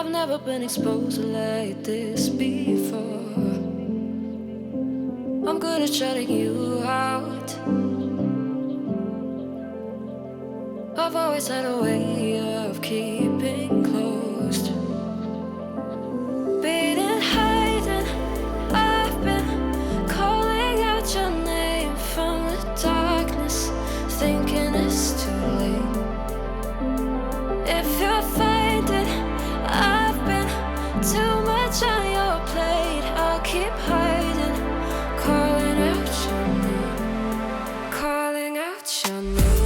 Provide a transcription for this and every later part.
I've never been exposed like this before. I'm good at shutting you out. I've always had a way of keeping closed. Being hiding, I've been calling out your name from the darkness, thinking it's too late. If you're finding I've been too much on your plate, I'll keep hiding, calling out your name, calling out your name.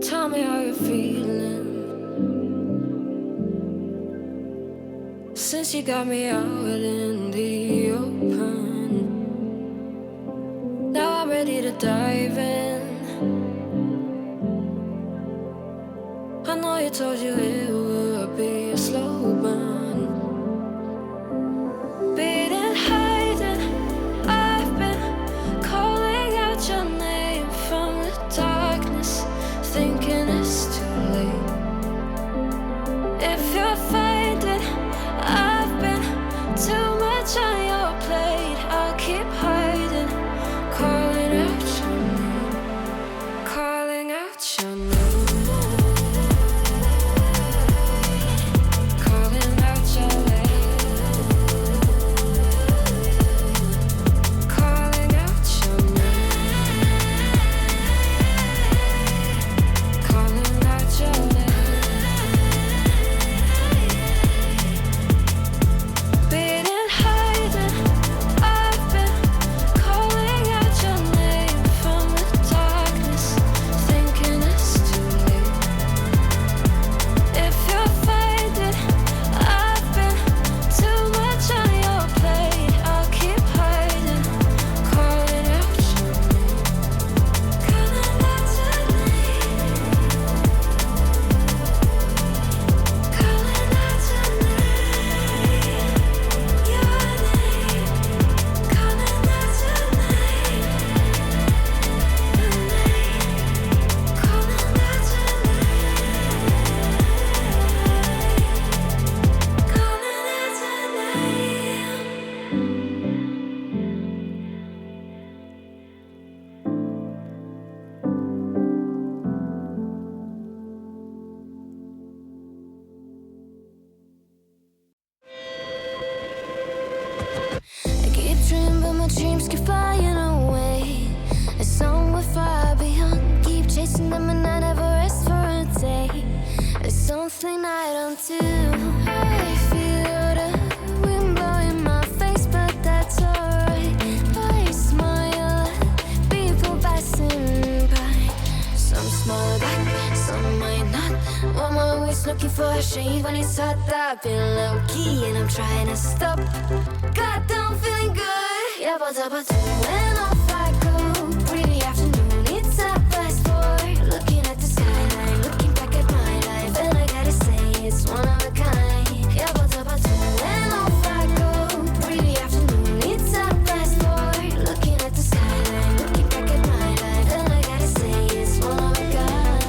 Tell me how you're feeling since you got me out in the open. Now I'm ready to dive in. I know you told you it would be a slow burn. Being hiding, I've been calling out your name from the darkness, thinking it's too late. If you're finding I've been too much on your plate, I'll keep hiding, calling out your name, calling out your name. Calling out your name, calling out your name, calling out your name. Being hiding, I've been calling out your name from the darkness, thinking it's too late. If you're finding I've been too much on your plate, I'll keep hiding, calling out your name, calling out your name, calling out your name, your name, calling out your name, your name, calling out your name, calling out your I keep dreaming, but my dreams keep flying away. A song we're far beyond. Keep chasing them and I never rest for a day. It's something I don't do. I feel the wind blowing my face, but that's alright. I smile at people passing by. Some smile back, some might not. I'm always looking for a shade when it's hot. I've been low key and I'm trying to stop. God, I'm feeling good. Yeah, but when off I go. Pretty afternoon, it's 4:30. Looking at the skyline, looking back at my life, and I gotta say it's one of a kind. Yeah, but when off I go. Pretty afternoon, it's 4:30. Looking at the skyline, looking back at my life, and I gotta say it's one of a kind.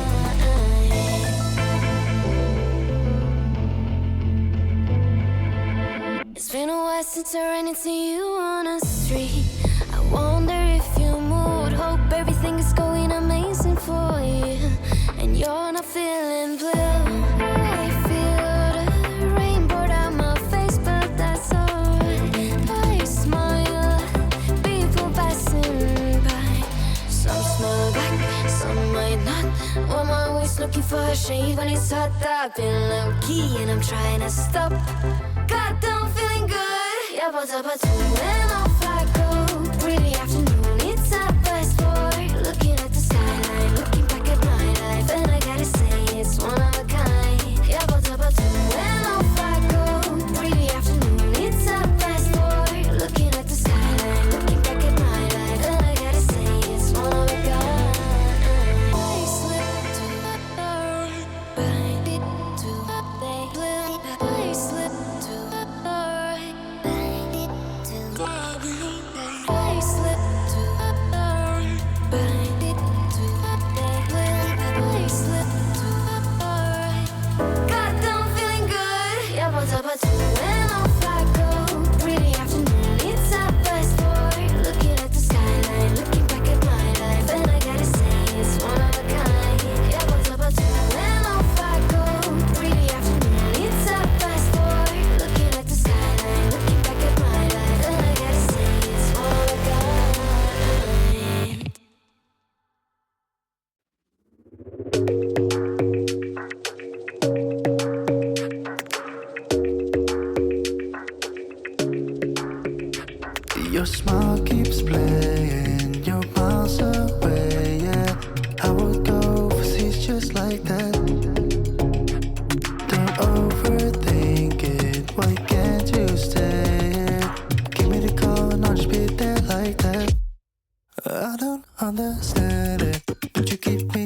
It's been a while since I ran into you on a street. I wonder if you moved. Hope everything is going amazing for you, and you're not feeling blue. I feel the rain pour down my face, but that's alright. I smile at people passing by. just looking for a shave when it's hot. I've been low-key and I'm trying to stop. Goddamn, feeling good. Yeah, but when off I go. Pretty afternoon, it's our best boy. Looking at the skyline, looking back at my life, and I gotta say it's one of a kind. Yeah, but when off I go. Pretty afternoon, it's our best boy. Looking at the skyline, looking back at my life, and I gotta say it's one of a kind. I slip to the bind it to the I slip to the bind it to the I slip to the bind it to the I slip to the goddamn feeling good. Yeah, but when off I go. Pretty afternoon, it's our best boy. Looking at the skyline, looking back at my life, and I gotta say it's one of a kind. Yeah, but when off I go. Pretty afternoon, it's our best boy. Looking at the skyline, looking back at my life, and I gotta say it's one of a kind. Your smile keeps playing, you're miles away, yeah. I would go overseas just like that. Don't overthink it, why can't you stay here? Give me the call and I'll just be there like that. I don't understand it, but you keep me